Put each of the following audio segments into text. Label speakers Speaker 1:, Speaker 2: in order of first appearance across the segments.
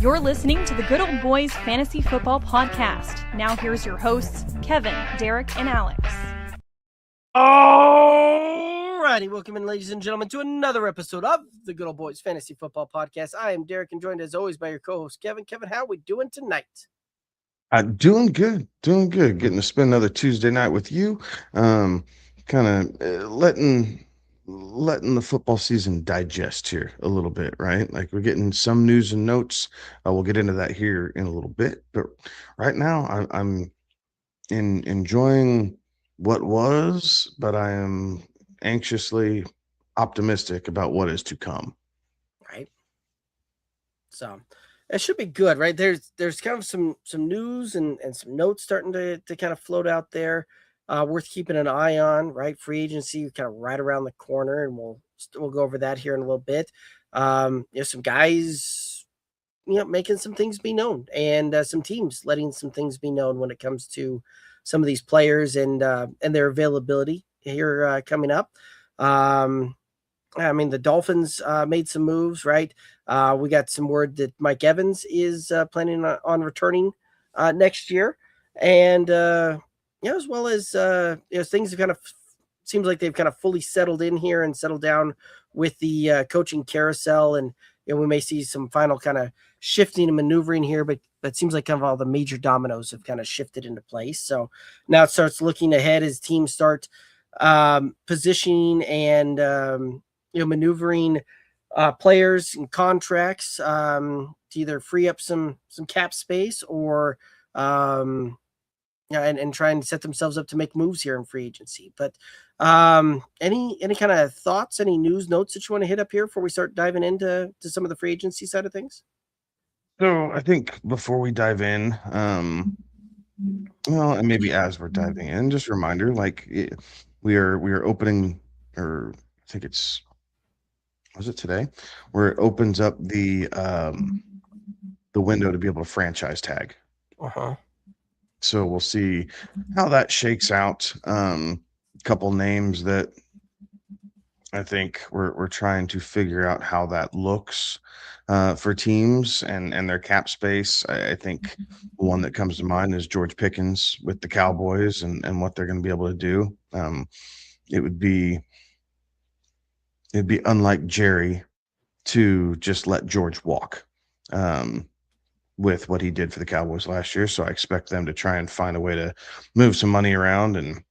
Speaker 1: You're listening to the Good Old Boys Fantasy Football Podcast. Now here's your hosts, Kevin, Derek, and Alex.
Speaker 2: Alrighty, welcome in, ladies and gentlemen, to another episode of the Good Old Boys Fantasy Football Podcast. I am Derek, and joined as always by your co-host, Kevin. Kevin, how are we doing tonight?
Speaker 3: Doing good. Getting to spend another Tuesday night with you. Letting the football season digest here a little bit, right? Like, we're getting some news and notes. We'll get into that here in a little bit, but right now I'm enjoying what was, but I am anxiously optimistic about what is to come.
Speaker 2: Right. So it should be good, right? There's kind of some news and some notes starting to kind of float out there. Worth keeping an eye on, right? Free agency kind of right around the corner, and we'll go over that here in a little bit. Some guys, making some things be known, and some teams letting some things be known when it comes to some of these players and their availability here coming up. The Dolphins made some moves, right? We got some word that Mike Evans is planning on returning next year, and as well as things have kind of seems like they've kind of fully settled in here and settled down with the coaching carousel, and we may see some final kind of shifting and maneuvering here, but it seems like kind of all the major dominoes have kind of shifted into place. So now it starts looking ahead as teams start positioning and maneuvering players and contracts to either free up some cap space or and trying to set themselves up to make moves here in free agency. But any kind of thoughts, any news notes that you want to hit up here before we start diving into some of the free agency side of things?
Speaker 3: So I think before we dive in, and maybe as we're diving in, just a reminder, we are opening, or I think was it today, where it opens up the window to be able to franchise tag. So we'll see how that shakes out. A couple names that I think we're trying to figure out how that looks for teams and their cap space. I think one that comes to mind is George Pickens with the Cowboys and what they're going to be able to do. It'd be unlike Jerry to just let George walk with what he did for the Cowboys last year. So I expect them to try and find a way to move some money around and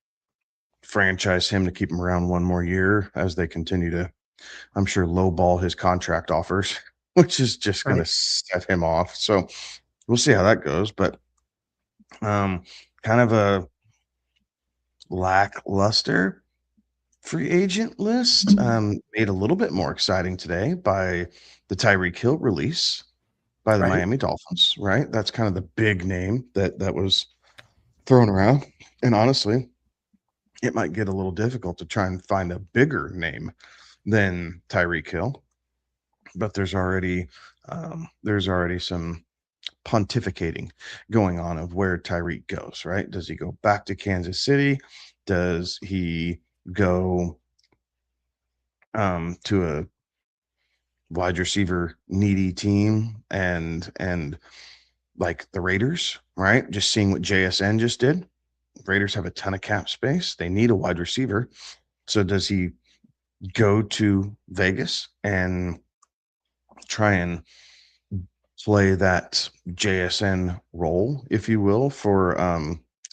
Speaker 3: franchise him to keep him around one more year as they continue to, I'm sure, lowball his contract offers, which is just going to set him off. So we'll see how that goes. But kind of a lackluster free agent list, made a little bit more exciting today by the Tyreek Hill release by the Miami Dolphins, right? That's kind of the big name that was thrown around. And honestly, it might get a little difficult to try and find a bigger name than Tyreek Hill. But there's already some pontificating going on of where Tyreek goes, right? Does he go back to Kansas City? Does he go to a wide receiver needy team and like the Raiders, right? Just seeing what JSN just did. Raiders have a ton of cap space. They need a wide receiver. So does he go to Vegas and try and play that JSN role, if you will, for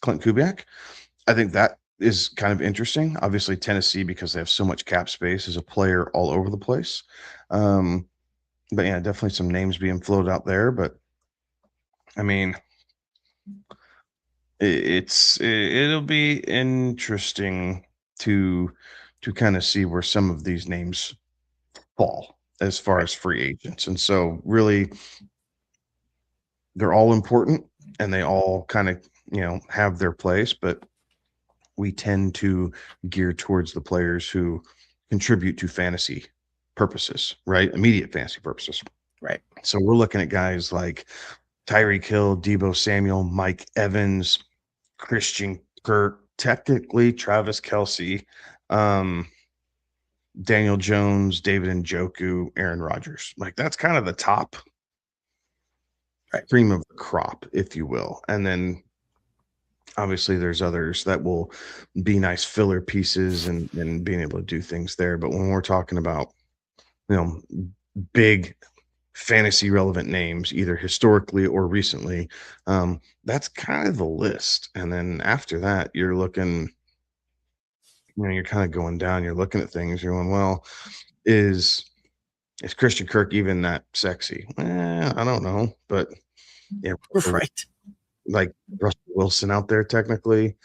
Speaker 3: Clint Kubiak? I think that is kind of interesting. Obviously, Tennessee, because they have so much cap space, is a player all over the place. But yeah, definitely some names being floated out there. But I mean, it'll be interesting to kind of see where some of these names fall as far as free agents. And so really, they're all important and they all kind of, have their place, but we tend to gear towards the players who contribute to fantasy purposes, right? Immediate fantasy purposes.
Speaker 2: Right.
Speaker 3: So we're looking at guys like Tyreek Hill, Deebo Samuel, Mike Evans, Christian Kirk, technically Travis Kelce, Daniel Jones, David Njoku, Aaron Rodgers. Like, that's kind of the top cream of the crop, if you will. And then obviously there's others that will be nice filler pieces and being able to do things there. But when we're talking about, big fantasy relevant names, either historically or recently, that's kind of the list. And then after that, you're looking, you're kind of going down, you're looking at things, you're going, well, is Christian Kirk even that sexy? I don't know. But yeah,
Speaker 2: Right.
Speaker 3: like Russell Wilson out there technically,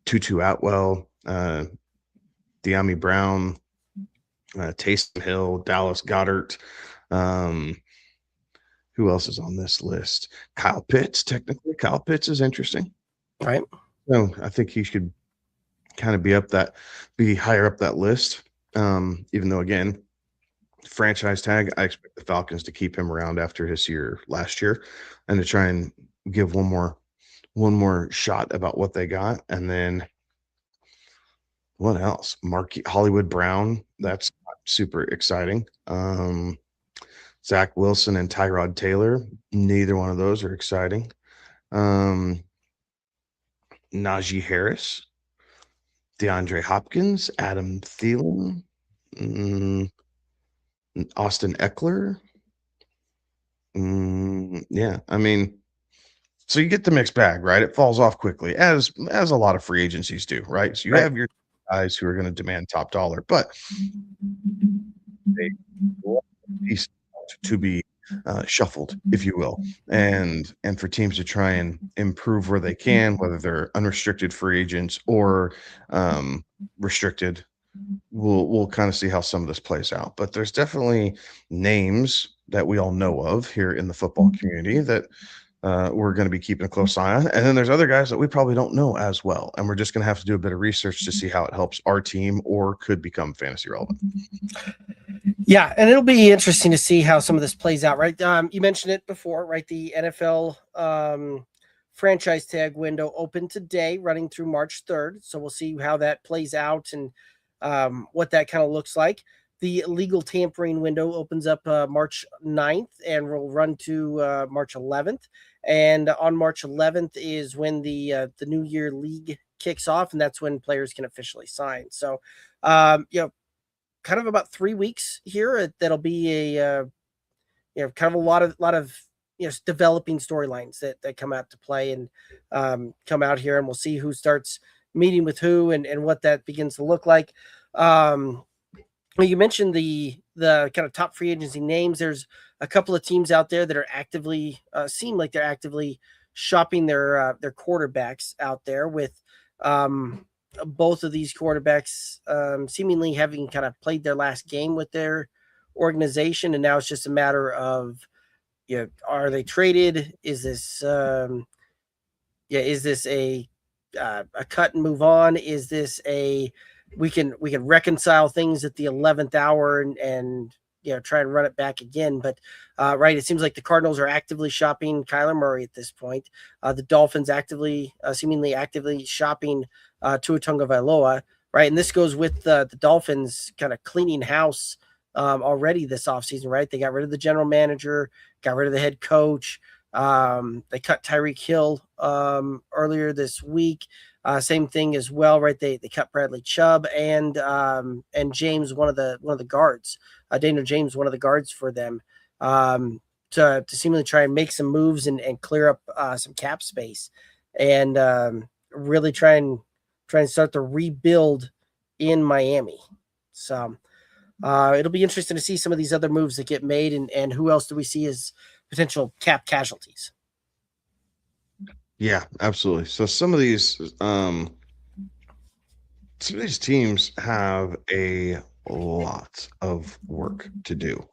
Speaker 3: Tutu Atwell, De'Ami Brown, Taysom Hill, Dallas Goedert. Who else is on this list? Kyle Pitts. Technically, Kyle Pitts is interesting.
Speaker 2: Right.
Speaker 3: So I think he should kind of be higher up that list. Even though, again, franchise tag, I expect the Falcons to keep him around after his year last year and to try and give one more shot about what they got. And then what else? Hollywood Brown. That's super exciting. Zach Wilson and Tyrod Taylor. Neither one of those are exciting. Najee Harris, DeAndre Hopkins, Adam Thielen, Austin Eckler. Yeah, I mean, so you get the mixed bag, right? It falls off quickly, as a lot of free agencies do, right? So you have your guys who are going to demand top dollar, but they want to be shuffled, if you will, and for teams to try and improve where they can, whether they're unrestricted free agents or restricted. We'll kind of see how some of this plays out, but there's definitely names that we all know of here in the football community that we're going to be keeping a close eye on. And then there's other guys that we probably don't know as well. And we're just going to have to do a bit of research to see how it helps our team or could become fantasy relevant.
Speaker 2: Yeah, and it'll be interesting to see how some of this plays out, right? You mentioned it before, right? The NFL franchise tag window opened today, running through March 3rd. So we'll see how that plays out and what that kind of looks like. The legal tampering window opens up March 9th and will run to March 11th. And on March 11th is when the New Year League kicks off, and that's when players can officially sign. So, kind of about 3 weeks here. That'll be a kind of a lot of developing storylines that come out to play and come out here, and we'll see who starts meeting with who and what that begins to look like. You mentioned the kind of top free agency names. There's a couple of teams out there that are actively seem like they're actively shopping their quarterbacks out there, with both of these quarterbacks seemingly having kind of played their last game with their organization, and now it's just a matter of are they traded? Is this is this a cut and move on? Is this a we can reconcile things at the 11th hour and try and run it back again? But right, it seems like the Cardinals are actively shopping Kyler Murray at this point. The Dolphins seemingly actively shopping Tua Tagovailoa, right? And this goes with the Dolphins kind of cleaning house already this offseason, right? They got rid of the general manager, got rid of the head coach. They cut Tyreek Hill earlier this week. Same thing as well, right? They cut Bradley Chubb and James, one of the guards, Daniel James, one of the guards for them, to seemingly try and make some moves and clear up some cap space, and really try and start the rebuild in Miami. So it'll be interesting to see some of these other moves that get made, and who else do we see as potential cap casualties.
Speaker 3: Yeah, absolutely. So some of these teams have a lot of work to do.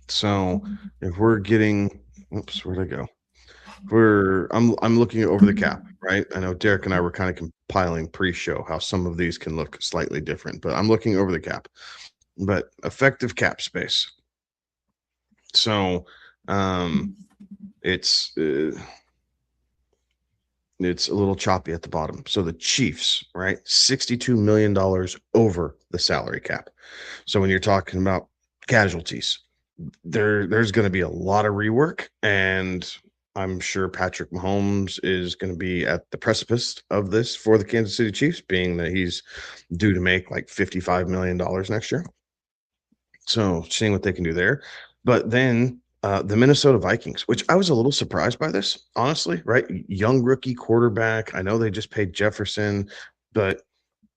Speaker 3: So if we're getting, where'd I go? I'm looking over the cap, right? I know Derek and I were kind of compiling pre-show how some of these can look slightly different, but I'm looking over the cap. But effective cap space. So it's a little choppy at the bottom. So the Chiefs, right? $62 million over the salary cap. So when you're talking about casualties, there's going to be a lot of rework, and I'm sure Patrick Mahomes is going to be at the precipice of this for the Kansas City Chiefs, being that he's due to make like $55 million next year. So seeing what they can do there. But then the Minnesota Vikings, which I was a little surprised by this, honestly, right? Young rookie quarterback. I know they just paid Jefferson, but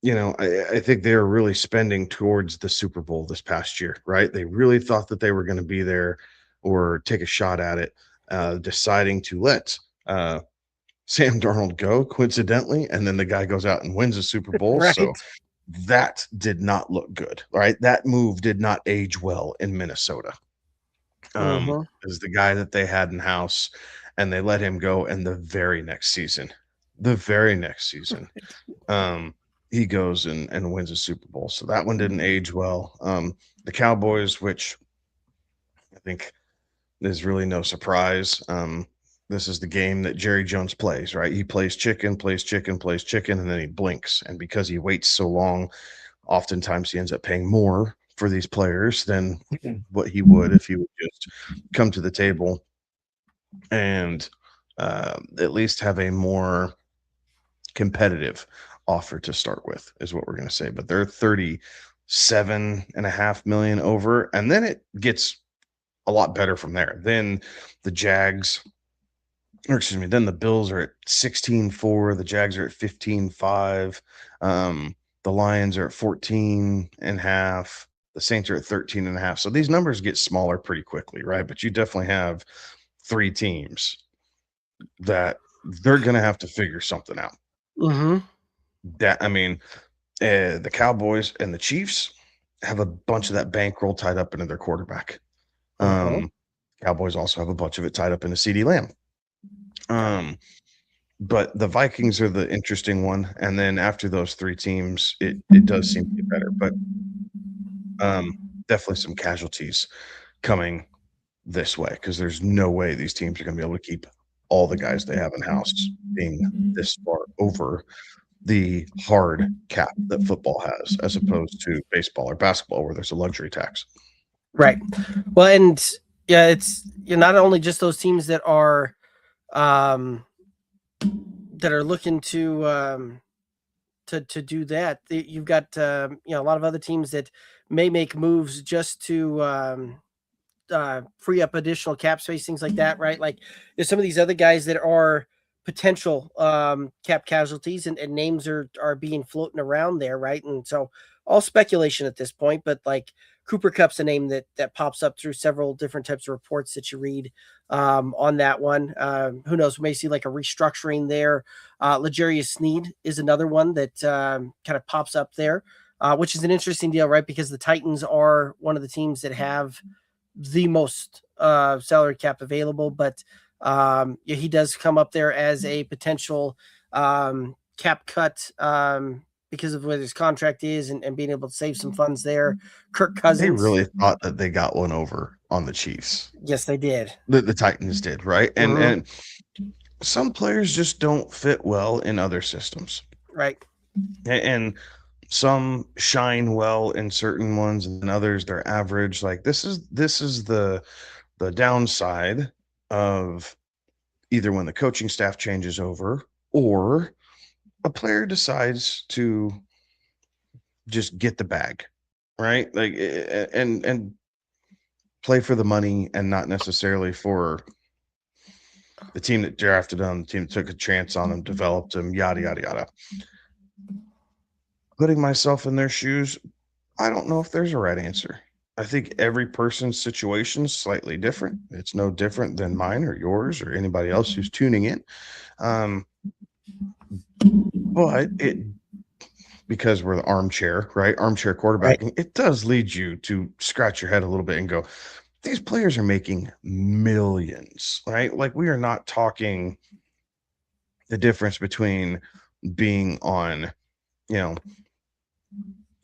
Speaker 3: I think they were really spending towards the Super Bowl this past year, right? They really thought that they were going to be there or take a shot at it, deciding to let Sam Darnold go, coincidentally, and then the guy goes out and wins a Super Bowl.
Speaker 2: Right.
Speaker 3: So that did not look good, right? That move did not age well in Minnesota. Is the guy that they had in house, and they let him go. And the very next season, he goes and wins a Super Bowl. So that one didn't age well. The Cowboys, which I think is really no surprise. This is the game that Jerry Jones plays, right? He plays chicken, and then he blinks. And because he waits so long, oftentimes he ends up paying more for these players than what he would if he would just come to the table and at least have a more competitive offer to start with, is what we're going to say. But they're 37.5 million over, and then it gets a lot better from there. Then the then the Bills are at 16.4, the Jags are at 15.5, the Lions are at 14.5, the Saints are at 13.5. So these numbers get smaller pretty quickly, right? But you definitely have three teams that they're going to have to figure something out. The Cowboys and the Chiefs have a bunch of that bankroll tied up into their quarterback. Cowboys also have a bunch of it tied up into CeeDee Lamb. But the Vikings are the interesting one. And then after those three teams, it does seem to be better. But definitely some casualties coming this way, because there's no way these teams are going to be able to keep all the guys they have in house, being this far over the hard cap that football has, as opposed to baseball or basketball, where there's a luxury tax.
Speaker 2: Right. Well, and yeah, it's not only just those teams that are looking to do that. You've got a lot of other teams that may make moves just to free up additional cap space, things like that, right? Like there's some of these other guys that are potential cap casualties, and names are being floating around there, right? And so all speculation at this point, but like Cooper Kupp's a name that pops up through several different types of reports that you read on that one. Who knows? We may see like a restructuring there. L'Jarius Sneed is another one that kind of pops up there, which is an interesting deal, right? Because the Titans are one of the teams that have the most salary cap available, but he does come up there as a potential cap cut because of where his contract is and being able to save some funds there. Kirk Cousins.
Speaker 3: They really thought that they got one over on the Chiefs.
Speaker 2: Yes, they did.
Speaker 3: The Titans did, right? And some players just don't fit well in other systems.
Speaker 2: Right.
Speaker 3: And some shine well in certain ones, and others they're average. Like this is the downside of either when the coaching staff changes over or a player decides to just get the bag, right? Like and play for the money and not necessarily for the team that drafted them, the team that took a chance on them, developed them, yada yada yada. Putting myself in their shoes, I don't know if there's a right answer. I think every person's situation is slightly different. It's no different than mine or yours or anybody else who's tuning in. But because we're the armchair, right? Armchair quarterbacking, right. It does lead you to scratch your head a little bit and go, these players are making millions, right? Like we are not talking the difference between being on,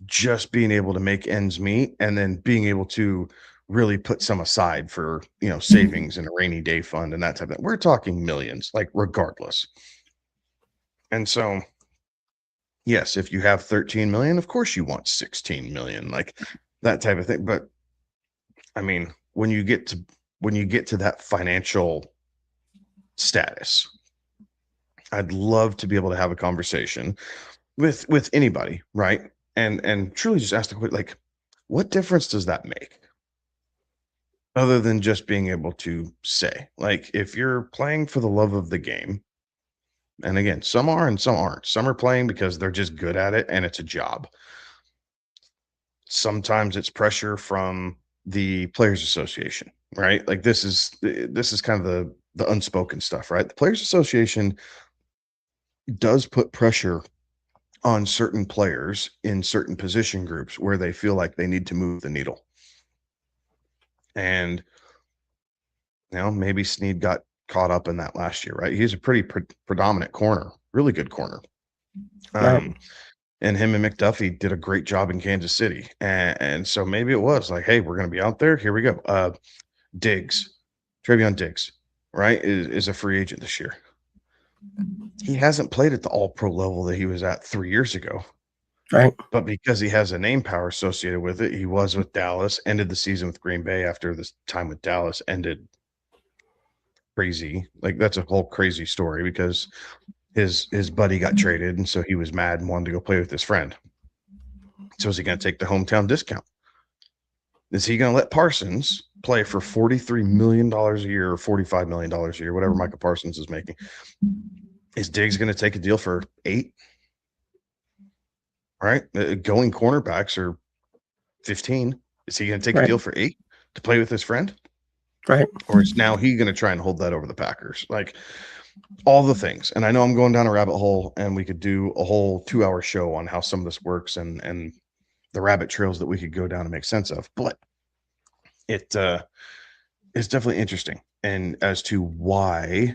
Speaker 3: just being able to make ends meet and then being able to really put some aside for, savings and a rainy day fund and that type of thing. We're talking millions, like regardless. And so, yes, if you have 13 million, of course you want 16 million, like that type of thing. But I mean, when you get to that financial status, I'd love to be able to have a conversation with anybody, right? And truly just ask the question, like, what difference does that make? Other than just being able to say, like, if you're playing for the love of the game, and again, some are and some aren't. Some are playing because they're just good at it and it's a job. Sometimes it's pressure from the Players Association, right? Like this is kind of the unspoken stuff, right? The Players Association does put pressure on certain players in certain position groups where they feel like they need to move the needle. And maybe Snead got caught up in that last year, right? He's a pretty predominant corner, really good corner.
Speaker 2: Right.
Speaker 3: And him and McDuffie did a great job in Kansas City. And so maybe it was like, hey, we're going to be out there. Here we go. Travion Diggs, right, is a free agent this year. He hasn't played at the all-pro level that he was at 3 years ago.
Speaker 2: Right.
Speaker 3: But because he has a name power associated with it, he was with Dallas, ended the season with Green Bay after this time with Dallas ended crazy. Like that's a whole crazy story because his buddy got traded, and so he was mad and wanted to go play with his friend. So is he going to take the hometown discount? Is he going to let Parsons play for $43 million a year or $45 million a year, whatever Micah Parsons is making? Is Diggs going to take a deal for $8? Right? Going cornerbacks are 15. Is he going to take a deal for $8 to play with his friend?
Speaker 2: Right.
Speaker 3: Or is now he going to try and hold that over the Packers? Like all the things. And I know I'm going down a rabbit hole, and we could do a whole 2-hour show on how some of this works and the rabbit trails that we could go down and make sense of. But it is definitely interesting. And as to why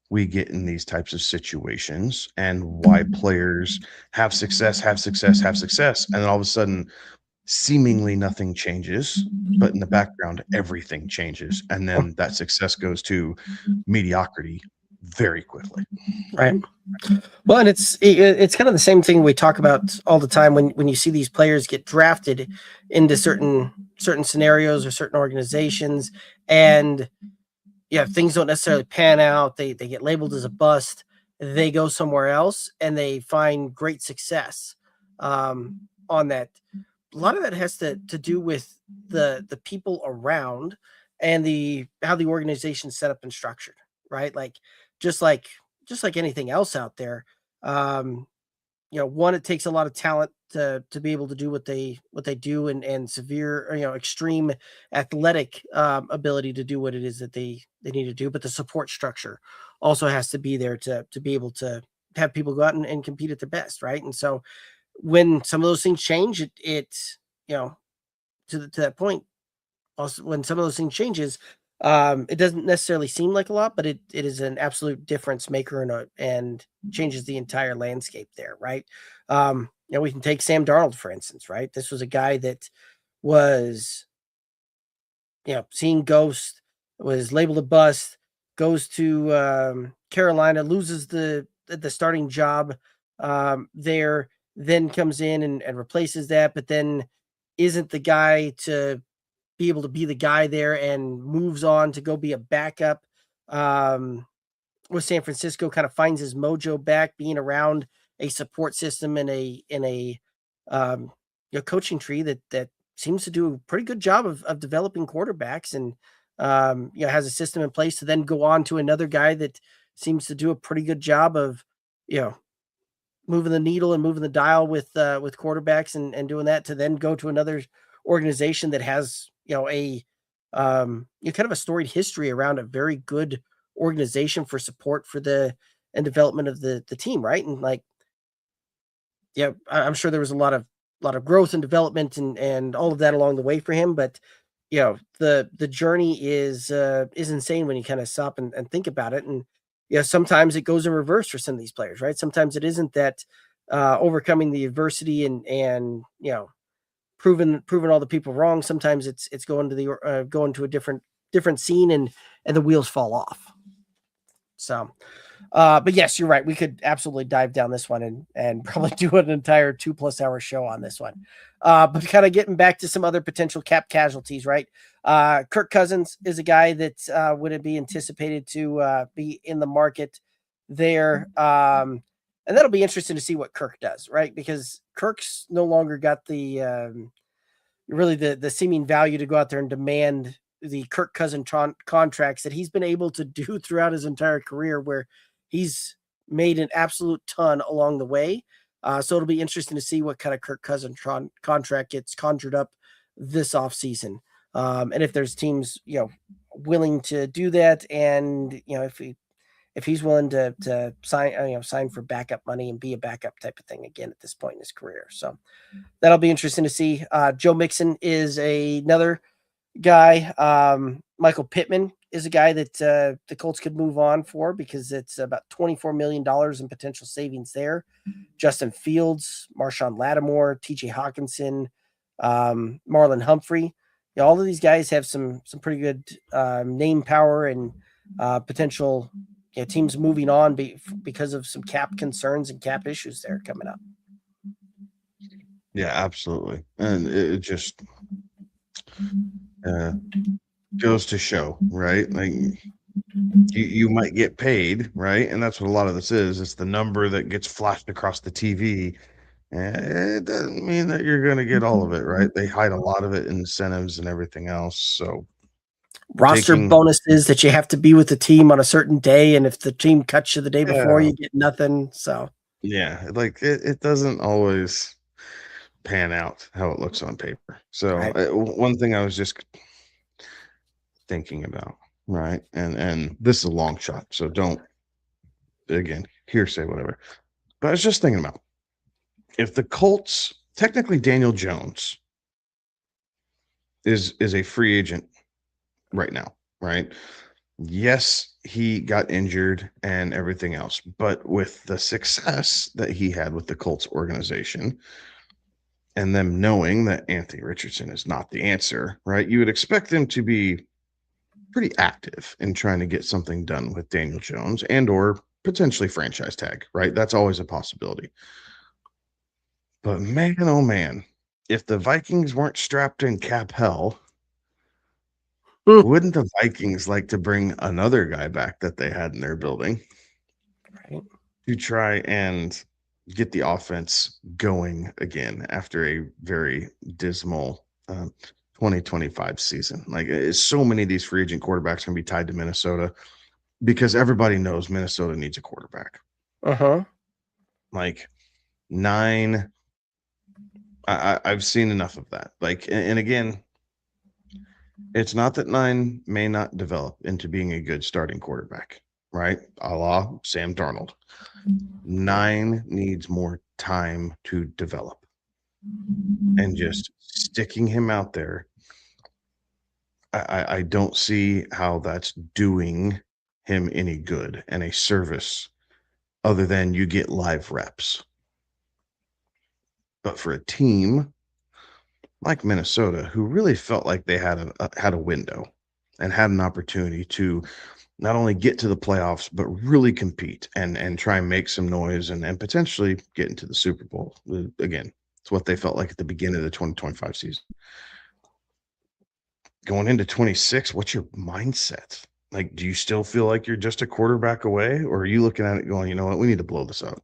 Speaker 3: we get in these types of situations and why players have success, and then all of a sudden seemingly nothing changes, but in the background everything changes, and then that success goes to mediocrity very quickly.
Speaker 2: Right. Well, and it's kind of the same thing we talk about all the time when you see these players get drafted into certain scenarios or certain organizations, and things don't necessarily pan out. They get labeled as a bust. They go somewhere else and they find great success on that. A lot of that has to do with the people around and how the organization's set up and structured, right? Like just like anything else out there. One, it takes a lot of talent to be able to do what they do, and severe, extreme athletic ability to do what it is that they need to do. But the support structure also has to be there to be able to have people go out and compete at their best, right? And so when some of those things change, to that point, also when some of those things changes, it doesn't necessarily seem like a lot, but it is an absolute difference maker and changes the entire landscape there, right? We can take Sam Darnold, for instance, right? This was a guy that was, seeing ghosts, was labeled a bust, goes to Carolina, loses the starting job there, then comes in and replaces that, but then isn't the guy to be able to be the guy there, and moves on to go be a backup with San Francisco, kind of finds his mojo back being around a support system and a coaching tree that seems to do a pretty good job of developing quarterbacks, and has a system in place to then go on to another guy that seems to do a pretty good job of moving the needle and moving the dial with quarterbacks and doing that, to then go to another organization that has a kind of a storied history around a very good organization for support for and development of the team, right? And like, I'm sure there was a lot of growth and development and all of that along the way for him, but the journey is insane when you kind of stop and think about it. And sometimes it goes in reverse for some of these players, right? Sometimes it isn't that overcoming the adversity and proving all the people wrong. Sometimes it's going to a different scene, and the wheels fall off. So But yes, you're right. We could absolutely dive down this one and probably do an entire 2+ hour show on this one. But kind of getting back to some other potential cap casualties, right? Kirk Cousins is a guy that would be anticipated to be in the market there. And that'll be interesting to see what Kirk does, right? Because Kirk's no longer got the really the seeming value to go out there and demand the Kirk Cousins contracts that he's been able to do throughout his entire career, where he's made an absolute ton along the way. So it'll be interesting to see what kind of Kirk Cousins contract gets conjured up this offseason. And if there's teams, willing to do that, and if he's willing to sign for backup money and be a backup type of thing again at this point in his career. So that'll be interesting to see. Joe Mixon is another guy. Michael Pittman is a guy that the Colts could move on for, because it's about $24 million in potential savings there. Justin Fields, Marshawn Lattimore, TJ Hawkinson, Marlon Humphrey. All of these guys have some pretty good name power and potential teams moving on because of some cap concerns and cap issues there coming up.
Speaker 3: Yeah, absolutely. And it just goes to show, right? Like you might get paid, right? And that's what a lot of this is. It's the number that gets flashed across the TV. And it doesn't mean that you're going to get all of it, right? They hide a lot of it in incentives and everything else. So
Speaker 2: roster bonuses that you have to be with the team on a certain day, and if the team cuts you the day before, you get nothing. So
Speaker 3: yeah, like it doesn't always pan out how it looks on paper. So one thing I was just thinking about, right? And this is a long shot, so don't, again, hearsay, whatever. But I was just thinking about, if the Colts, technically Daniel Jones is a free agent right now, right? Yes, he got injured and everything else, but with the success that he had with the Colts organization and them knowing that Anthony Richardson is not the answer, right? You would expect them to be pretty active in trying to get something done with Daniel Jones and or potentially franchise tag, right? That's always a possibility. But man, oh man, if the Vikings weren't strapped in cap hell, wouldn't the Vikings like to bring another guy back that they had in their building,
Speaker 2: right,
Speaker 3: to try and get the offense going again after a very dismal 2025 season? Like, so many of these free agent quarterbacks can be tied to Minnesota, because everybody knows Minnesota needs a quarterback. Like 9, I've seen enough of that. Like, and again, it's not that 9 may not develop into being a good starting quarterback, right? A la Sam Darnold. 9 needs more time to develop. And just sticking him out there, I don't see how that's doing him any good and a service other than you get live reps. But for a team like Minnesota, who really felt like they had a window and had an opportunity to not only get to the playoffs, but really compete and try and make some noise and potentially get into the Super Bowl. Again, it's what they felt like at the beginning of the 2025 season. Going into 26, what's your mindset? Like, do you still feel like you're just a quarterback away, or are you looking at it going, you know what, we need to blow this up?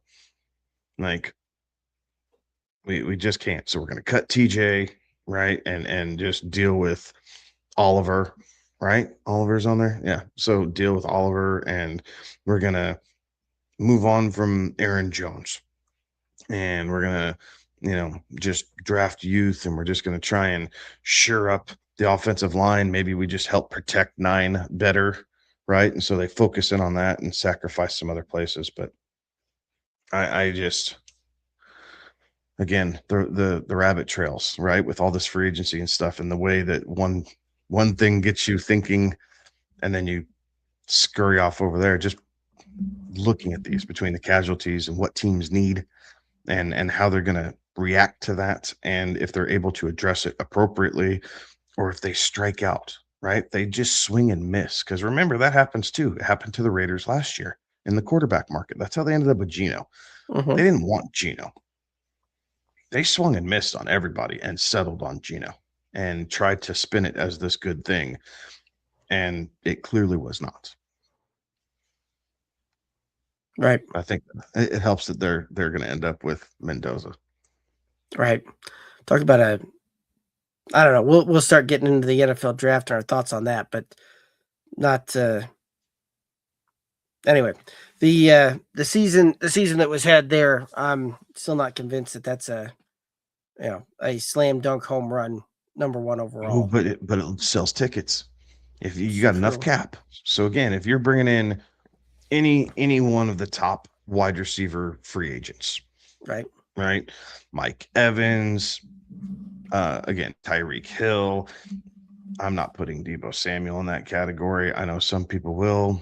Speaker 3: Like, we just can't. So we're going to cut TJ, right? And just deal with Oliver, right? Oliver's on there. Yeah. So deal with Oliver, and we're going to move on from Aaron Jones, and we're going to, just draft youth, and we're just going to try and shore up the offensive line. Maybe we just help protect 9 better, right? And so they focus in on that and sacrifice some other places. But I just, again, the rabbit trails, right, with all this free agency and stuff, and the way that one thing gets you thinking, and then you scurry off over there, just looking at these between the casualties and what teams need and how they're going to react to that, and if they're able to address it appropriately, or if they strike out, right? They just swing and miss. Because remember, that happens too. It happened to the Raiders last year, in the quarterback market. That's how they ended up with Geno.
Speaker 2: Mhm.
Speaker 3: They didn't want Geno. They swung and missed on everybody and settled on Geno and tried to spin it as this good thing. And it clearly was not.
Speaker 2: Right.
Speaker 3: I think it helps that they're going to end up with Mendoza.
Speaker 2: Right. Talk about I don't know. We'll start getting into the NFL draft and our thoughts on that, but not anyway. The season that was had there, I'm still not convinced that that's a slam dunk home run, number one overall.
Speaker 3: Oh, but it sells tickets. If you got enough cap. So again, if you're bringing in any one of the top wide receiver free agents, right, Mike Evans, again, Tyreek Hill. I'm not putting Deebo Samuel in that category. I know some people will.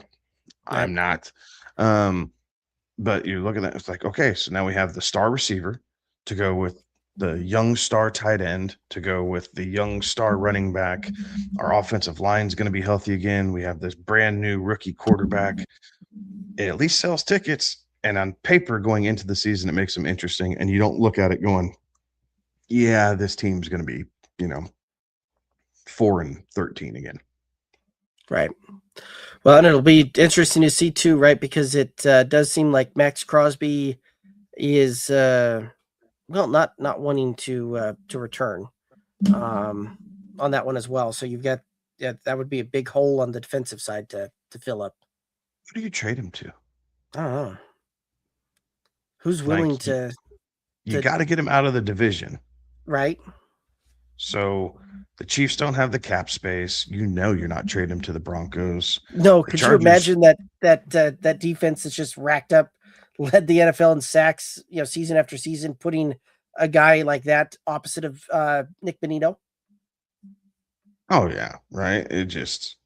Speaker 3: I'm not. But you look at that, it's like, okay, so now we have the star receiver to go with the young star tight end, to go with the young star running back. Our offensive line is going to be healthy again. We have this brand new rookie quarterback. It at least sells tickets. And on paper going into the season, it makes them interesting. And you don't look at it going, yeah, this team's going to be, 4-13 again.
Speaker 2: Right. Well, and it'll be interesting to see too, right? Because it does seem like Max Crosby is not wanting to return on that one as well. So you've got that would be a big hole on the defensive side to fill up.
Speaker 3: Who do you trade him to?
Speaker 2: I don't know. Who's willing to?
Speaker 3: You got to get him out of the division,
Speaker 2: right?
Speaker 3: So the Chiefs don't have the cap space. You're not trading him to the Broncos.
Speaker 2: No, could you imagine that defense that's just racked up, led the NFL in sacks, season after season, putting a guy like that opposite of Nick Bonito?
Speaker 3: Oh yeah, right. It just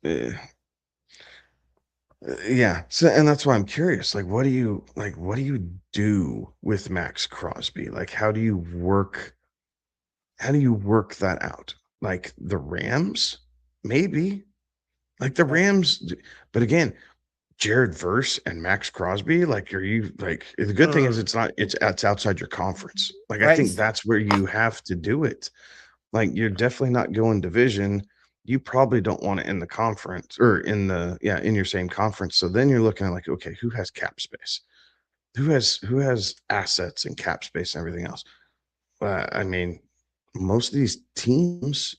Speaker 3: yeah. So, and that's why I'm curious. Like, what do you do with Max Crosby? Like, how do you work that out? Like the Rams, maybe. Like the Rams, but again, Jared Verse and Max Crosby, like, are you like, the good thing is it's outside your conference. Like, I think that's where you have to do it. Like, you're definitely not going division. You probably don't want it in the conference or in your same conference. So then you're looking at like, okay, who has cap space? Who has assets and cap space and everything else? I mean, most of these teams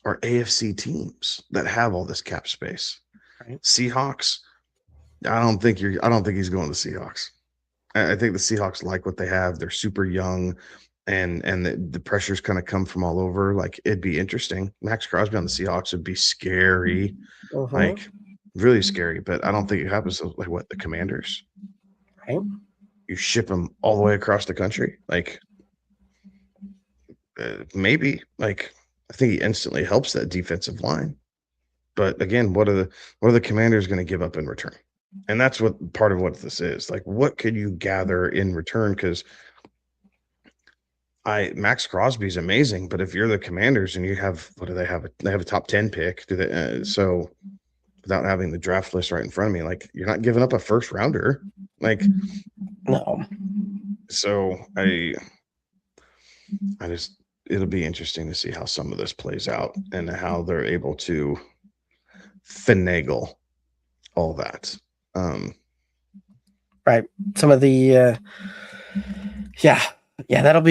Speaker 3: are AFC teams that have all this cap space.
Speaker 2: Right.
Speaker 3: Seahawks, I don't think he's going to Seahawks. I think the Seahawks like what they have. They're super young, and the pressures kind of come from all over. Like, it'd be interesting. Max Crosby on the Seahawks would be scary, like really scary. But I don't think it happens to the Commanders.
Speaker 2: Right.
Speaker 3: You ship them all the way across the country, maybe. Like, I think he instantly helps that defensive line. But again, what are the Commanders going to give up in return? And that's what part of what this is. Like, what could you gather in return? Because Max Crosby's amazing, but if you're the Commanders and you have, what do they have? They have a top 10 pick. Do they? So without having the draft list right in front of me, like, you're not giving up a first rounder. Like,
Speaker 2: no.
Speaker 3: So it'll be interesting to see how some of this plays out and how they're able to finagle all that.
Speaker 2: Right. Some of the that'll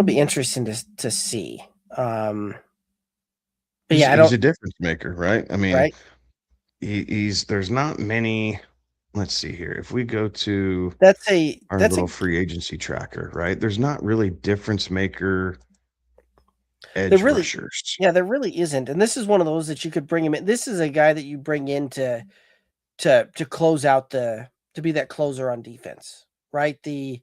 Speaker 2: be interesting to see. But
Speaker 3: he's a difference maker, right? I mean,
Speaker 2: right?
Speaker 3: There's not many. Let's see here. If we go to
Speaker 2: that's
Speaker 3: little free agency tracker, right? There's not really difference maker edge rushers.
Speaker 2: Yeah, there really isn't. And this is one of those that you could bring him in. This is a guy that you bring in to close out to be that closer on defense, right? A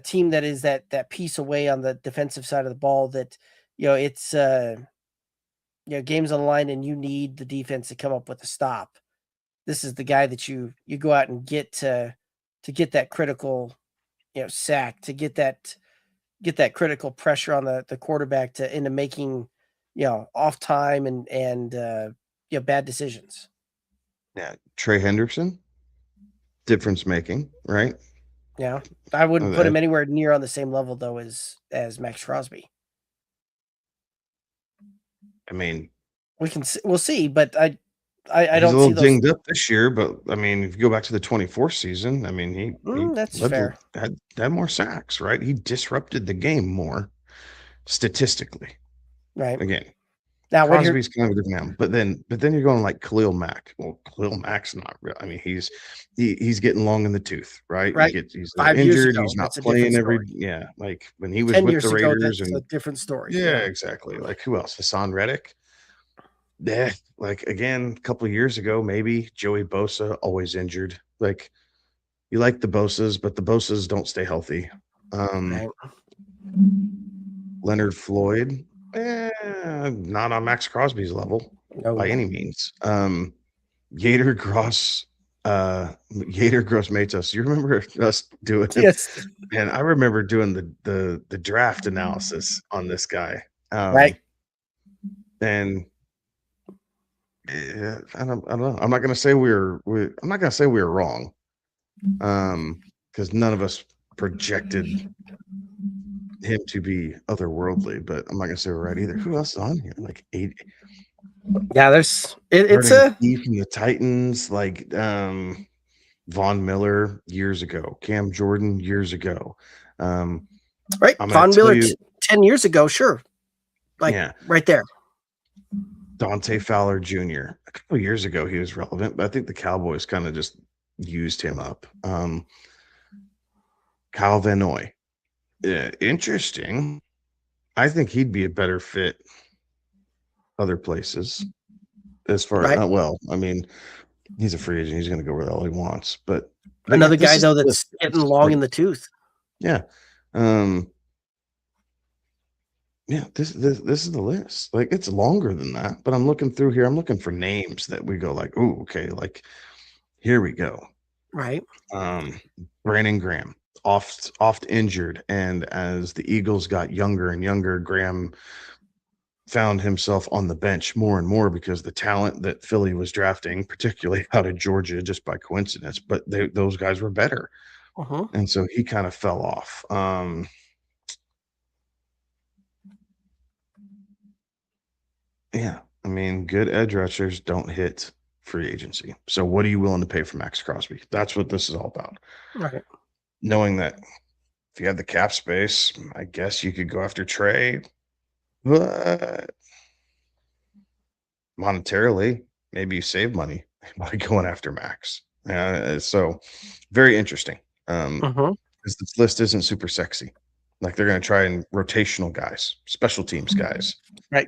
Speaker 2: team that is that piece away on the defensive side of the ball that, it's games on the line and you need the defense to come up with a stop. This is the guy that you go out and get to get that critical, sack, to get that critical pressure on the quarterback into making, off time and bad decisions.
Speaker 3: Yeah, Trey Henderson, difference making, right?
Speaker 2: Yeah, I wouldn't put
Speaker 3: Uh,
Speaker 2: him anywhere near on the same level though as Max Crosby.
Speaker 3: I mean,
Speaker 2: We'll see, but I
Speaker 3: he's a
Speaker 2: don't
Speaker 3: little
Speaker 2: see those.
Speaker 3: dinged up this year, but I mean, if you go back to the 24 season, I mean, he
Speaker 2: That's fair,
Speaker 3: had more sacks, right? He disrupted the game more statistically.
Speaker 2: right?
Speaker 3: Again,
Speaker 2: Now when you're
Speaker 3: Crosby's kind of a different animal, but then you're going like Khalil Mack. Well, Khalil Mack's not real. I mean, he's getting long in the tooth, right?
Speaker 2: right
Speaker 3: He's
Speaker 2: 5 years
Speaker 3: injured. He's
Speaker 2: ago,
Speaker 3: not
Speaker 2: that's a different
Speaker 3: playing
Speaker 2: story.
Speaker 3: like when he was
Speaker 2: 10
Speaker 3: with the
Speaker 2: years ago,
Speaker 3: Raiders
Speaker 2: that's a
Speaker 3: and
Speaker 2: different story.
Speaker 3: yeah, exactly. Like who else? Hassan Reddick. Yeah, like again, a couple of years ago, maybe Joey Bosa, always injured. Like you like the Bosas, but the Bosas don't stay healthy.
Speaker 2: Right.
Speaker 3: Leonard Floyd, not on Max Crosby's level
Speaker 2: No.
Speaker 3: by any means. Yater Gross, Yater Gross Matos. You remember us doing?
Speaker 2: Yes.
Speaker 3: And I remember doing the draft analysis on this guy.
Speaker 2: Right.
Speaker 3: And I don't know. I'm not gonna say I'm not gonna say we were wrong. Because none of us projected him to be otherworldly, but I'm not gonna say we're right either. Who else is on here? Like 8
Speaker 2: Yeah, it's a
Speaker 3: E from the Titans, like Von Miller years ago, Cam Jordan years ago.
Speaker 2: right.
Speaker 3: I'm gonna
Speaker 2: Von
Speaker 3: tell
Speaker 2: Miller
Speaker 3: you,
Speaker 2: 10 years ago, sure. Like
Speaker 3: yeah,
Speaker 2: right there.
Speaker 3: Dante Fowler Jr. A couple of years ago, he was relevant, but I think the Cowboys kind of just used him up. Kyle Van Noy, interesting. I think he'd be a better fit other places as far
Speaker 2: Right.
Speaker 3: well, I mean, he's a free agent. He's going to go where the hell he wants. But
Speaker 2: Another
Speaker 3: yeah, this
Speaker 2: guy
Speaker 3: is
Speaker 2: though
Speaker 3: the
Speaker 2: that's
Speaker 3: list.
Speaker 2: getting long
Speaker 3: Like,
Speaker 2: in the tooth.
Speaker 3: yeah, yeah. This is the list. Like it's longer than that, but I'm looking through here. I'm looking for names that we go like, oh, okay, like here we go.
Speaker 2: Right.
Speaker 3: Brandon Graham, oft injured, and as the Eagles got younger and younger, Graham found himself on the bench more and more because the talent that Philly was drafting, particularly out of Georgia, just by coincidence, but those guys were better.
Speaker 2: Uh-huh.
Speaker 3: And so he kind of fell off. Yeah, I mean, good edge rushers don't hit free agency. So what are you willing to pay for Max Crosby? That's what this is all about.
Speaker 2: Right.
Speaker 3: Knowing that if you had the cap space, I guess you could go after Trey, but monetarily, maybe you save money by going after Max. So very interesting.
Speaker 2: Uh-huh.
Speaker 3: Because this list isn't super sexy. Like they're going to try and rotational guys, special teams guys.
Speaker 2: Right.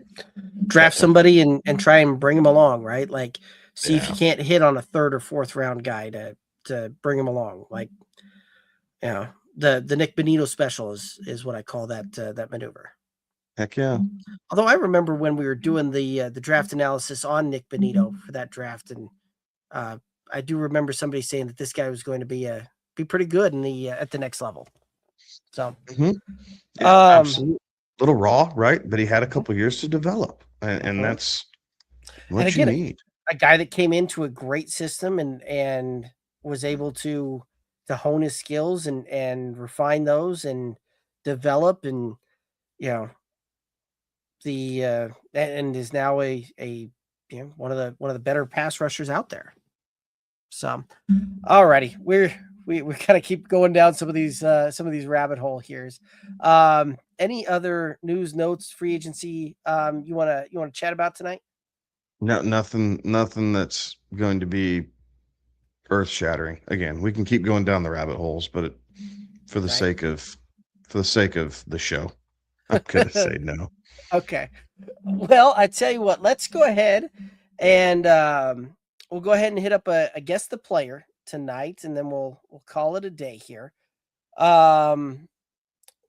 Speaker 2: Draft somebody and try and bring him along, right? Like see if you can't hit on a third or fourth round guy to bring him along. Like, the Nick Benito special is what I call that maneuver.
Speaker 3: Heck yeah.
Speaker 2: Although I remember when we were doing the draft analysis on Nick Benito for that draft, and I do remember somebody saying that this guy was going to be pretty good in the at the next level. So,
Speaker 3: yeah, absolutely. A little raw, right? But he had a couple years to develop, and that's what
Speaker 2: and again,
Speaker 3: you need.
Speaker 2: a guy that came into a great system and was able to hone his skills and refine those and develop and the and is now a one of the better pass rushers out there. So, alrighty, we kind of keep going down some of these rabbit hole here. Any other news, notes, free agency you wanna chat about tonight?
Speaker 3: No, nothing that's going to be earth shattering. Again, we can keep going down the rabbit holes, but for the sake of the show, I'm gonna say no.
Speaker 2: Okay. Well, I tell you what, let's go ahead and we'll go ahead and hit up a guess the player tonight, and then we'll call it a day here.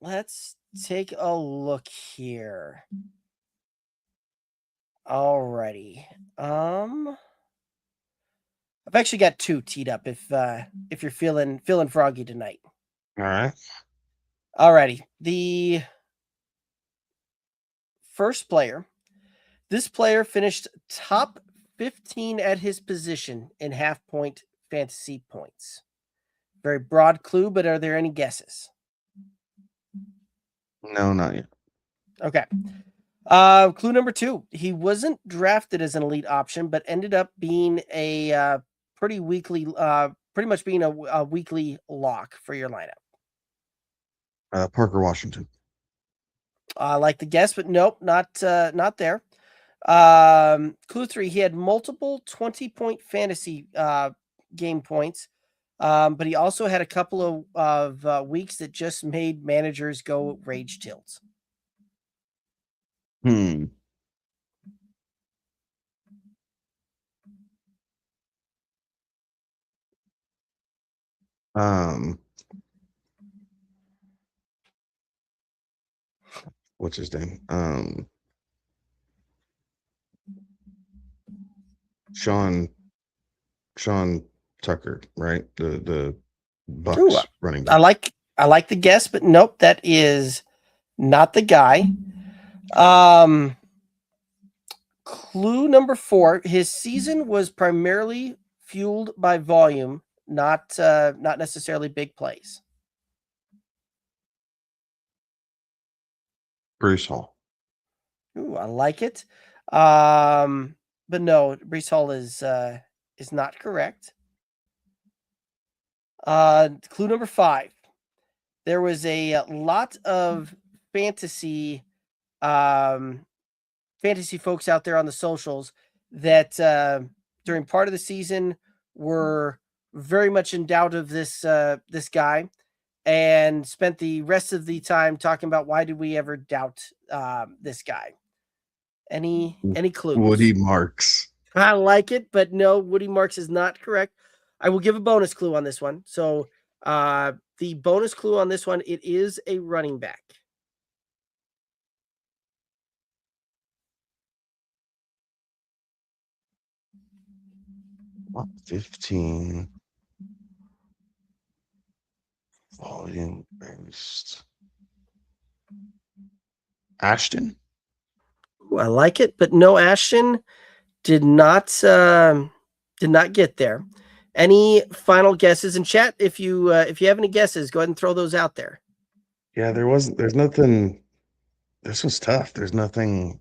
Speaker 2: Let's take a look here. Alrighty. I've actually got two teed up if you're feeling froggy tonight.
Speaker 3: All right.
Speaker 2: Alrighty. The first player. This player finished top 15 at his position in half-point fantasy points. Very broad clue, but are there any guesses?
Speaker 3: No, not yet.
Speaker 2: Okay. Clue number 2. He wasn't drafted as an elite option, but ended up being a pretty much being a weekly lock for your lineup.
Speaker 3: Parker Washington.
Speaker 2: I like the guess, but nope, not there. Clue 3. He had multiple 20-point fantasy game points, but he also had a couple of weeks that just made managers go rage tilts.
Speaker 3: What's his name? Sean Tucker, right? The Bucks
Speaker 2: Ooh,
Speaker 3: running back.
Speaker 2: I like the guess, but nope, that is not the guy. Clue number 4. His season was primarily fueled by volume, not necessarily big plays.
Speaker 3: Bruce Hall.
Speaker 2: Ooh, I like it. But no, Brees Hall is not correct. Clue number 5. There was a lot of fantasy folks out there on the socials that during part of the season were very much in doubt of this guy, and spent the rest of the time talking about why did we ever doubt this guy. Any clues?
Speaker 3: Woody Marks.
Speaker 2: I like it, but no, Woody Marks is not correct. I will give a bonus clue on this one. So the bonus clue on this one, it is a running back.
Speaker 3: What, 15 volume based. Ashton.
Speaker 2: Ooh, I like it, but no, Ashton did not get there. Any final guesses in chat? If you have any guesses, go ahead and throw those out there.
Speaker 3: Yeah, there's nothing. This was tough. There's nothing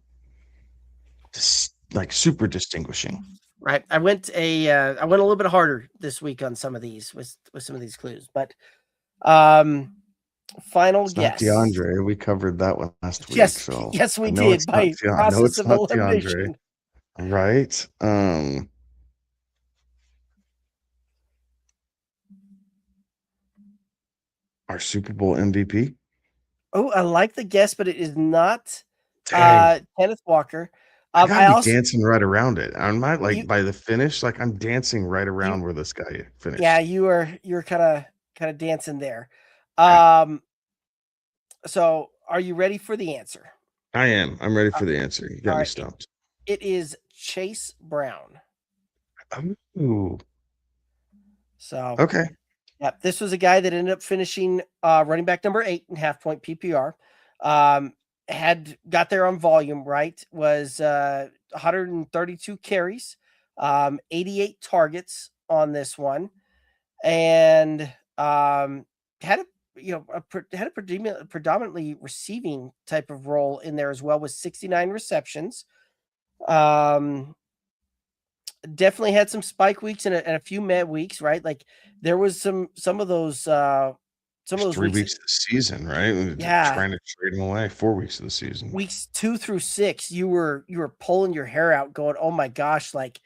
Speaker 3: like super distinguishing.
Speaker 2: Right. I went a little bit harder this week on some of these with some of these clues, but final
Speaker 3: It's
Speaker 2: guess.
Speaker 3: not DeAndre. We covered that one last week.
Speaker 2: Yes,
Speaker 3: So
Speaker 2: yes, we did by process of elimination.
Speaker 3: Right. Our Super Bowl MVP.
Speaker 2: Oh, I like the guess, but it is not Kenneth Walker.
Speaker 3: I gotta be dancing right around it. I'm not by the finish, like I'm dancing right around where this guy finished.
Speaker 2: Yeah, you were kind of dancing there. So are you ready for the answer?
Speaker 3: I am. I'm ready for the answer. You got me stumped.
Speaker 2: It is Chase Brown.
Speaker 3: Ooh.
Speaker 2: So
Speaker 3: okay.
Speaker 2: Yeah, this was a guy that ended up finishing running back number 8 in half-point PPR. Had got there on volume, right? Was 132 carries, 88 targets on this one, and had a predominantly receiving type of role in there as well, with 69 receptions. Definitely had some spike weeks and a few med weeks, right? Like there was some of those
Speaker 3: 3 weeks of the season, right?
Speaker 2: Yeah,
Speaker 3: trying to trade him away. 4 weeks of the season.
Speaker 2: Weeks 2 through 6, you were pulling your hair out, going, "Oh my gosh, like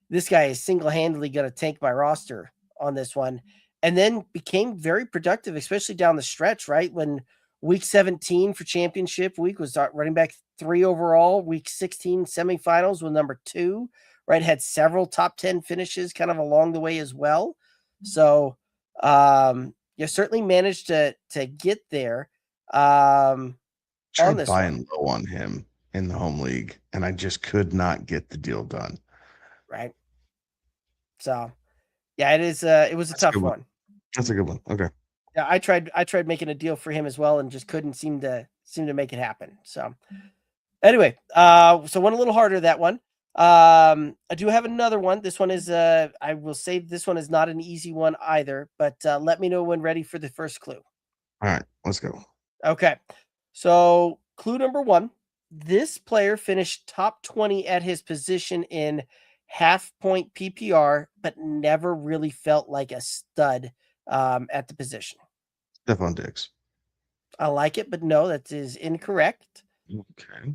Speaker 2: this guy is single-handedly going to tank my roster on this one," and then became very productive, especially down the stretch, right? When week 17 for championship week was running back 3 overall. Week 16 semifinals with number 2. Right, had several top 10 finishes kind of along the way as well. So you certainly managed to get there.
Speaker 3: Tried buying low on him in the home league, and I just could not get the deal done.
Speaker 2: Right. So yeah, it was a tough one.
Speaker 3: That's a good one. Okay.
Speaker 2: Yeah, I tried making a deal for him as well and just couldn't seem to make it happen. So anyway, so went a little harder that one. I do have another one. This one is I will say this one is not an easy one either, but let me know when ready for the first clue.
Speaker 3: All right, let's go.
Speaker 2: Okay. So, clue number 1. This player finished top 20 at his position in half point PPR, but never really felt like a stud at the position.
Speaker 3: Stephon Diggs.
Speaker 2: I like it, but no, that is incorrect.
Speaker 3: Okay.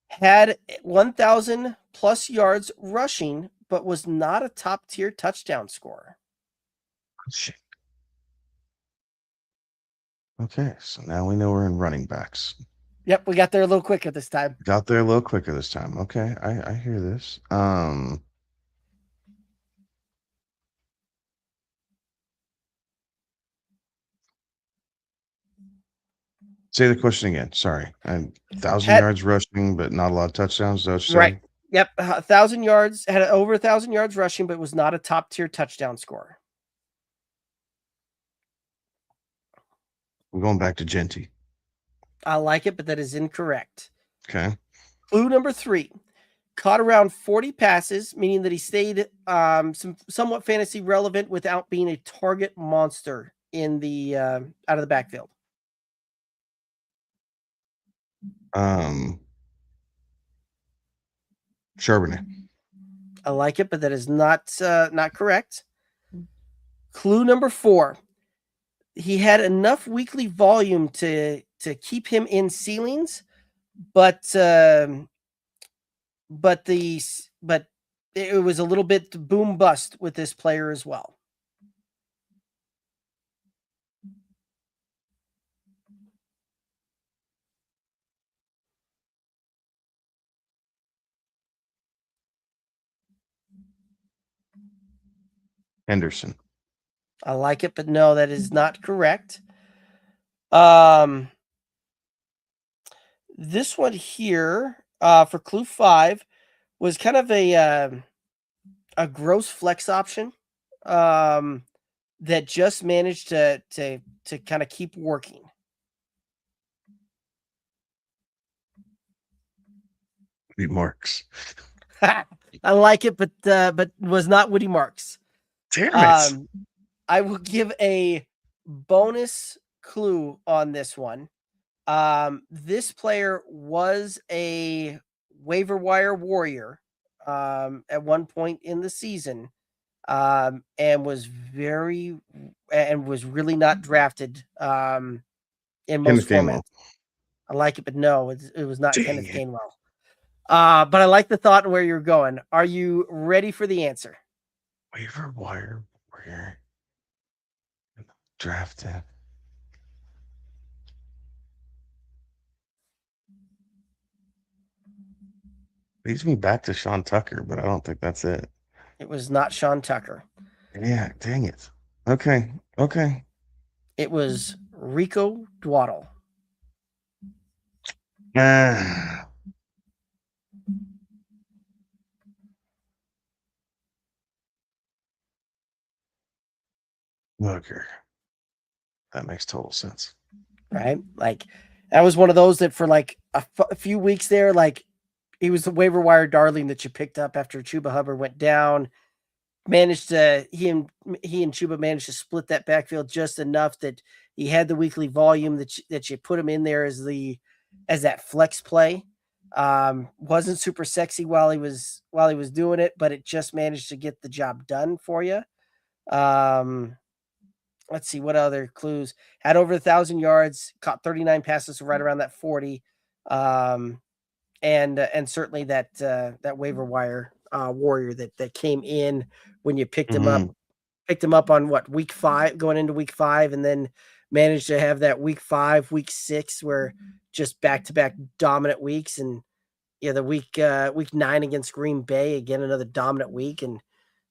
Speaker 2: Had 1,000 plus yards rushing, but was not a top tier touchdown scorer.
Speaker 3: Shit. Okay, so now we know we're in running backs.
Speaker 2: Yep, we got there a little quicker this time.
Speaker 3: Got there a little quicker this time. Okay, I hear this. Say the question again. Sorry. 1,000 yards rushing, but not a lot of touchdowns. Is that what you're
Speaker 2: Right.
Speaker 3: saying?
Speaker 2: Yep, 1,000 yards, had over 1,000 yards rushing, but was not a top tier touchdown scorer.
Speaker 3: We're going back to Genty.
Speaker 2: I like it, but that is incorrect.
Speaker 3: Okay.
Speaker 2: Clue number 3. Caught around 40 passes, meaning that he stayed somewhat fantasy relevant without being a target monster in the out of the backfield.
Speaker 3: Charbonnet.
Speaker 2: I like it, but that is not correct. Clue number 4. He had enough weekly volume to keep him in ceilings, but it was a little bit boom bust with this player as well.
Speaker 3: Henderson.
Speaker 2: I like it, but no, that is not correct. This one here for clue 5 was kind of a gross flex option that just managed to kind of keep working.
Speaker 3: Woody Marks.
Speaker 2: I like it, but was not Woody Marks.
Speaker 3: Damn it.
Speaker 2: I will give a bonus clue on this one. This player was a waiver wire warrior at one point in the season, and was really not drafted in most formats. I like it, but no, it was not Kenneth Gainwell. But I like the thought and where you're going. Are you ready for the answer?
Speaker 3: Waiver wire warrior. Drafted. Leads me back to Sean Tucker, but I don't think that's it.
Speaker 2: It was not Sean Tucker.
Speaker 3: Yeah, dang it. Okay.
Speaker 2: It was Rico Dwaddle.
Speaker 3: Looker. That makes total sense.
Speaker 2: Right? Like, that was one of those that for like a few weeks there, like, he was the waiver wire darling that you picked up after Chuba Hubbard went down. He and Chuba managed to split that backfield just enough that he had the weekly volume that you put him in there as that flex play. Wasn't super sexy while he was doing it, but it just managed to get the job done for you. Let's see what other clues. Had over 1,000 yards, caught 39 passes, so right around that 40. And certainly that waiver wire warrior that came in when you picked him up on week 5, going into week 5, and then managed to have that week 5, week 6 where just back-to-back dominant weeks, and the week 9 against Green Bay, again another dominant week, and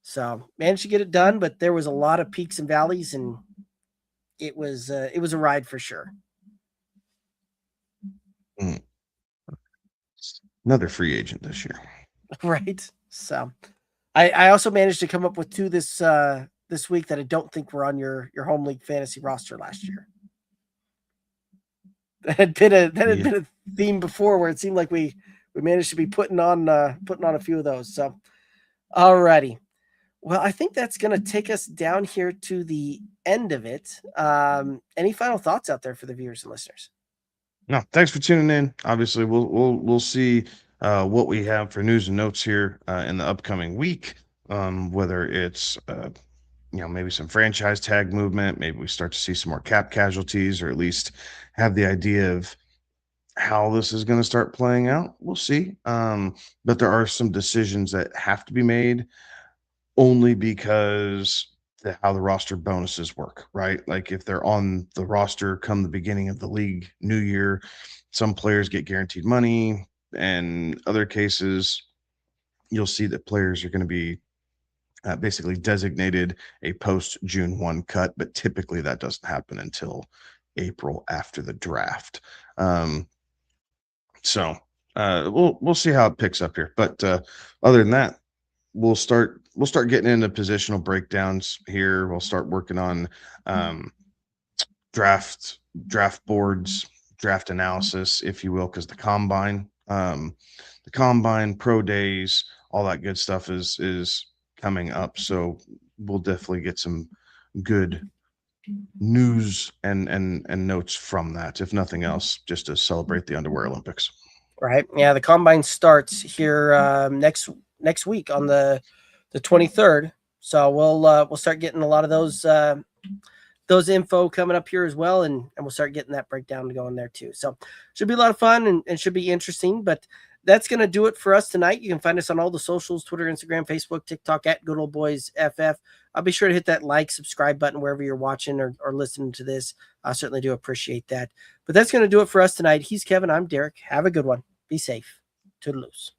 Speaker 2: so managed to get it done, but there was a lot of peaks and valleys, and it was a ride for sure.
Speaker 3: Another free agent this year.
Speaker 2: Right. So I also managed to come up with 2 this week that I don't think were on your home league fantasy roster last year. That had been a theme before where it seemed like we we managed to be putting on a few of those. So, alrighty. Well, I think that's going to take us down here to the end of it. Any final thoughts out there for the viewers and listeners?
Speaker 3: No, thanks for tuning in. Obviously, we'll see what we have for news and notes here in the upcoming week. Whether it's maybe some franchise tag movement, maybe we start to see some more cap casualties, or at least have the idea of how this is going to start playing out. We'll see. But there are some decisions that have to be made only because how the roster bonuses work, right? Like if they're on the roster come the beginning of the league new year, some players get guaranteed money, and other cases you'll see that players are going to be basically designated a post June 1 cut, but typically that doesn't happen until April after the draft. So we'll see how it picks up here. But other than that, we'll start getting into positional breakdowns here. We'll start working on draft boards, draft analysis, if you will, because the combine, pro days, all that good stuff is coming up. So we'll definitely get some good news and notes from that, if nothing else, just to celebrate the Underwear Olympics.
Speaker 2: Right. Yeah, the combine starts here next week on the 23rd. So we'll start getting a lot of those info coming up here as well, and we'll start getting that breakdown going there too. So should be a lot of fun and should be interesting. But that's going to do it for us tonight. You can find us on all the socials: Twitter, Instagram, Facebook, TikTok at Good Old Boys FF. I'll be sure to hit that like, subscribe button wherever you're watching or listening to this. I certainly do appreciate that. But that's going to do it for us tonight. He's Kevin. I'm Derek. Have a good one. Be safe. Toodaloo.